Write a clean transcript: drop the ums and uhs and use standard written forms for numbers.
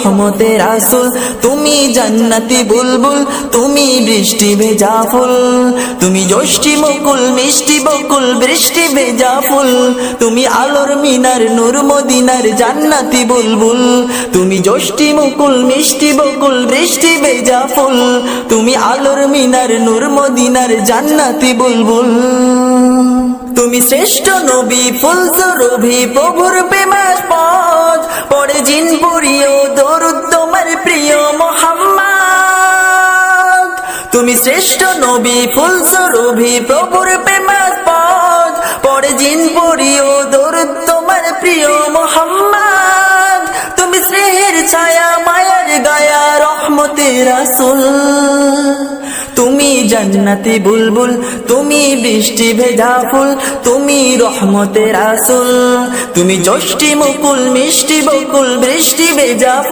রহমতের রাসূল, তুমি জান্নাতি বুলবুল, তুমি বৃষ্টি ভেজা ফুল, তুমি যষ্টি মুকুল মিষ্টি বকুল বৃষ্টি ভেজা ফুল, তুমি আলোর মিনার নূর মদিনার জান্নাতি বুলবুল, তুমি যষ্টি মুকুল মিষ্টি বকুল বৃষ্টি ভেজা ফুল, তুমি আলোর মিনার নূর মদিনার জান্নাতি বুলবুল। তুমি শ্রেষ্ঠ নবী ফুল সুরভি প্রভুর প্রেমাস্পদ, পড়ে জিন পুরিও দরুদ তোমার প্রিয় মুহাম্মদ। তুমি শ্রেষ্ঠ নবী ফুল সুরভি প্রভুর প্রেমাস্পদ, পড়ে জিন পুরিও দরুদ তোমার প্রিয় মুহাম্মদ। তুমি স্নেহের ছায়া মায়ার গায়া রহমতের রাসূল, তুমি জান্নাতি বুলবুল, তুমি বৃষ্টি ভেজা ফুল, তুমি রহমতের রাসূল, তুমি যষ্টি মুকুল মিষ্টি বকুল বৃষ্টি ভেজা